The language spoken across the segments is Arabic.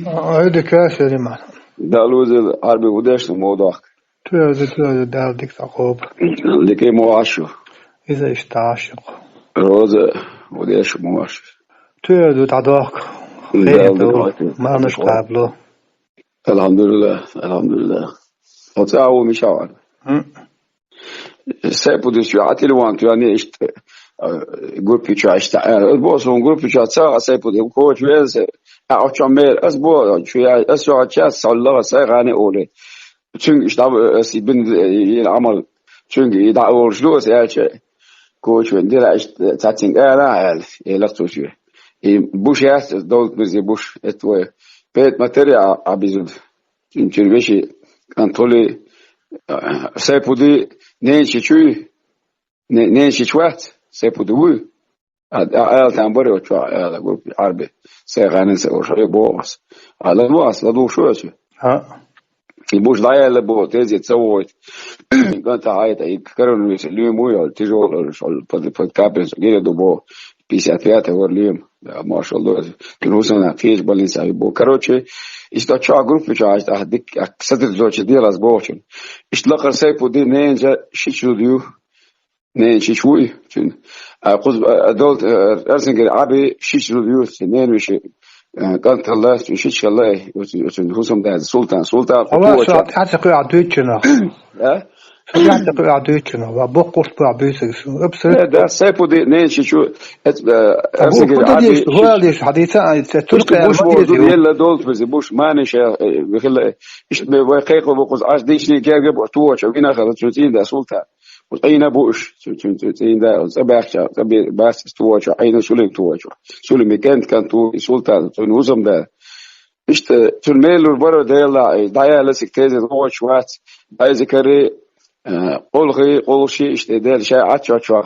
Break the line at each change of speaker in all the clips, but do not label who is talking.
هيدا كاسر معنا
دالوز العربي وداش الموضوع
تلا دالدك تعقوب
لكي مواشو
إذا اشتعشق
روز وداش مواشو
تلا تعدوك خيرته ما نشتعبلو
الحمد لله الحمد لله وتعاو مشاعر سيبو دي سيعاتي لوان يعني اشت جروبي تشاشت البوسون جروبي تشاتسا سيبو دي كوتش ويز أعشمير أسبوع شوية أسبوع تشاس الله سيغاني أولي çünkü işte sibin العمل çünkü يدعوا جلوس يالش كوتش وندير işte تاتين انا لقطو شويه بوش ياس دول بزي بوش اتوي بيت ماتيريا ابيزود çünkü بيشي كان تولي سيبودي نينشي شوي نينشي شوات سيبودي وي ال تنبري وتشوا ال عربي سيغانن سيغوشي بوس على الواس لدو شو
ها
يبوش ضايع لبو تيزي تسوي كنت عايت يتكرروا يسلموا يا تيجوا البودكاست كده دبو بيساتيات ورليم ما شاء الله كنوسنا فيش بالانس بو كروتشي isto ča grupi ča dik sadr zoče djelas bočen istlaqar saypu di nenja shichudyu nen shichwi chin quz adult ersinger abi shichudyu nenwishi قالت الله شيش الله وتنهزم ده سلطان
والله شو أعتقد عدوتنا
ها
شو أعتقد عدوتنا وبقول بعبيسك شو أبصر
ده سيبو دي نيش شو
هو ليش حديثا
تركيا بوش موجود يلا دولت بس بوش ما نش بخلا إيش بوقيق وبقص عاش ديش لي كير جب توش وين أخذت شو تين ده سلطان وأين بوش شو تين ده سباخ بس توش أين سولم توش سولم مكان كان تو سلطان تنهزم ده إيش تنميل البرو ده يلا ضايع لسك تيزي توش وات ضايع ذكري قول شيء إيش ده شيء عتشا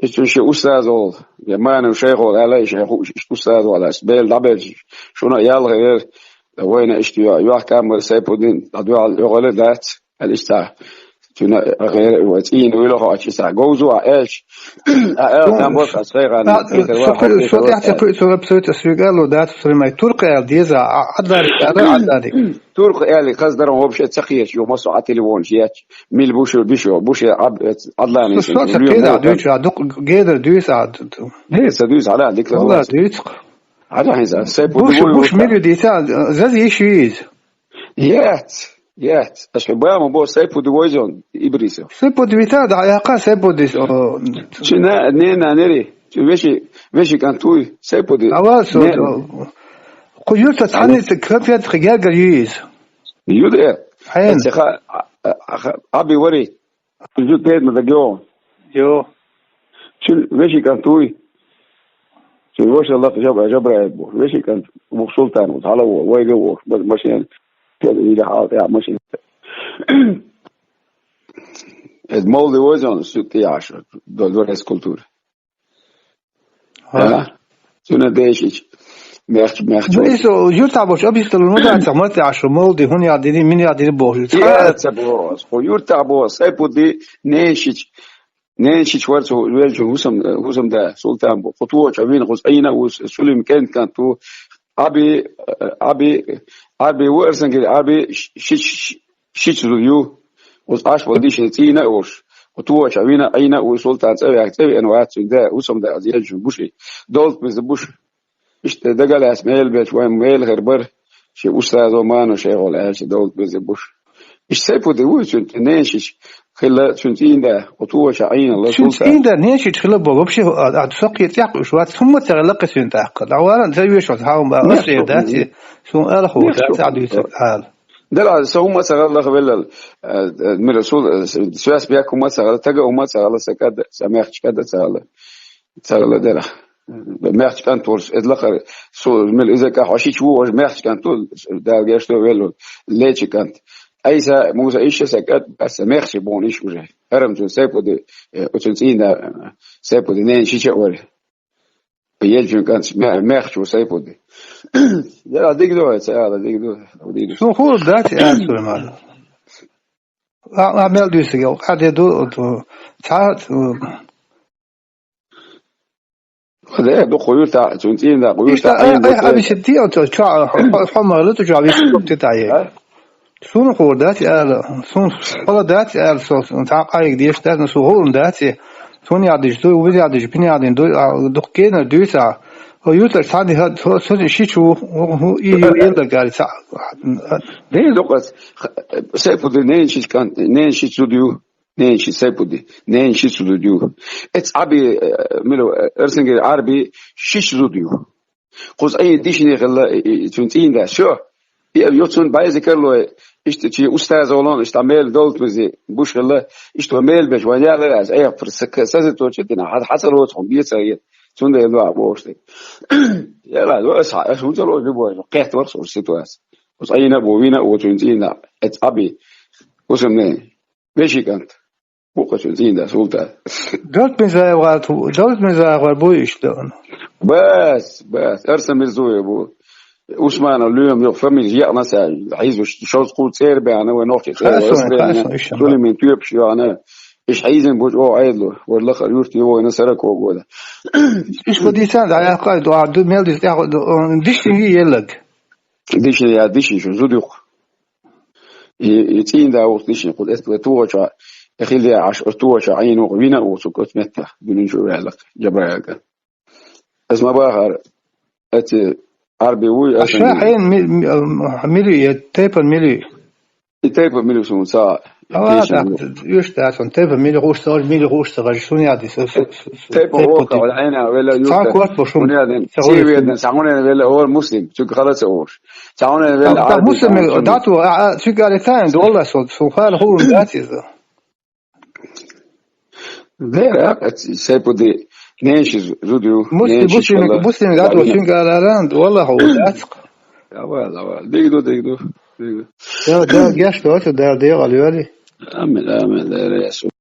إيش شيء أستاذ أول يمان وشيخ ولا لا شيء أستاذ ولا سبيل دبل شو يلا غير وين إيش يا كام سيبودين أدوار الأغلى ذات الإستاذ تنا غير وتين ولا خاطر ساعة جوزوا إيش تنبور كسر أنا
شو تعتقد شو بسويت السؤال ده تصير ما تركيا ديزا عداري
تركيا اللي قصدر هو بشيء تسخيش يوم مصر على التليفون شيء ميل بوش عدلاني
شو كده دويش عدوك جيدر دويس عد
هي سدويس على هذيك
والله دويس
على هذا سيبو
بوش ميلو ديتا زي يشيز
يات أشبه ما بو سيبو دويزون إبريسو
سيبو ديتا ده علاقة سيبو ديس
شنا نينا نري ويشي كان توي سيبو دي
أواسو قيوت تعني كيف خجال جريز
يودع
حين
أبي وري جود بيت مدقيون
يو
شو ويشي كان توي شو وش الله جبر عيبه ويشي كان سلطان وتعالى ويجو بس ماشي إذا حاط يا ماشي المولد وزن ستة عشر دولار اسكولتور ها شنو دايش ميخ
إيشو يرتع باش أبي يستلم المدة تعملت عشر مولد هون يعديني من يعديني بوش
يا تبوس هو يرتع باص سيبو دي نيشيش ورث ويلجو هسم ده سلطان خطوة شوين خص أينا وسلم كان تو أبي ورثن أبي شيش ريو وعاش وديش تينا وش خطوة شوين أينا وسلطان تبي أنواعات ده هسم ده يلجو بوشي دولت بس بوش إيش ده قال اسماعيل بيت وين ميل غربر شيء أستاذ ومان وشيء ولا إيش دولت بس بوش إيش سيبو ده وش نيشيش خلا شنتين ده خطوة شعين الله سلطان
شنتين ده نيشي تخلا بوبشي أدسق يتيق وشوات ثم تغلق سنتاق أولا زي ويش هاهم بقى أصلي داتي شو قال هو داتي عدو يتقال
ده لا سو ما تغلق بلا من رسول سواس بياكم ما تغلق تجا ما تغلق سكاد سماخ كذا تغلق ده لا ماخ كان تورس إطلاق سو من إذا كحشي شو ماخ كان تول ده جاشته ويلو ليش كانت أيسا موسى إيش سكت بس ماخش بون إيش وجه هرم تو سيبو دي وتنسين ده سيبو دي نين شيء ولا بيجون كان ماخش وسيبو دي يلا ديك دو يلا ديك دو
شو هو داتي أسوي مال أعمل دوسي قاعد يدو ساعات
ده دو خيوط تونتين ده خيوط
إيشتا
عين ده
أبي شتي أو تشا حمر لا تجا بيش تتعيه سون خوردات سون خلا دات سون تعقايق ديش دات نسو هون دات سون يادش دو وبي يادش بني يادين دو كينا دوسا ويوتر ثاني هاد سون شيشو هو يلا قال سا
ده دو قص سيفو ده نينشي كان نينشي توديو نينشي سيفو ده نينشي توديو اتس عبي ملو ارسنجر عربي شيش توديو قص أي ديشني غلا تونتين ده شو يوتون بايزكر له işte ki ustaz olan işte mel dolt bizi buş galla işte mel beş vanya az ay fırsat sazı toçtina hasal o txum bir sayı tunda yelo abo işte yala o sa şu tolo bu qeht war sur situaas us ayna bu wina o tuntina et abi usmne beşikant bu qatuntina sulta
دولت مزاغ بو يشتغل
بس ارسم الزوي bu Usman اليوم يو فاميلي يا مثلا عايز شوز قول سير بأنا ونوقي كل من تيب شو أنا إيش عايزين بوج أو عيدلو ولا خيورتي هو نسرك وجوده
إيش بدي سند على قاعد وعد ميل ديش هي يلك
ديش شو زوديق يتين ده وقت ديش يقول توجع أخلي عش توجع عينه وينا وسكوت متى بنشوف علق جبراك اسمه باخر عربي وي
أشياء حين ملي تيبل ملي
تيبل ملي شو ساعة
يشتغل عشان تيبل ملي غوش صار شو يعني
تيبل وقع ولا عينه ولا يوتا ونيادن سيبيدن سامونا ولا هو مسلم شو خلاص أوش سامونا ولا
عربي مسلم داتو شو قال ثاني والله سو خال هو داتي
ده سيبو دي نيش زوديو
مسلم داتو شو قال والله هو داتك
أول ديجدو
ده جاش تواتو ده على اليالي
آمين يا يسوع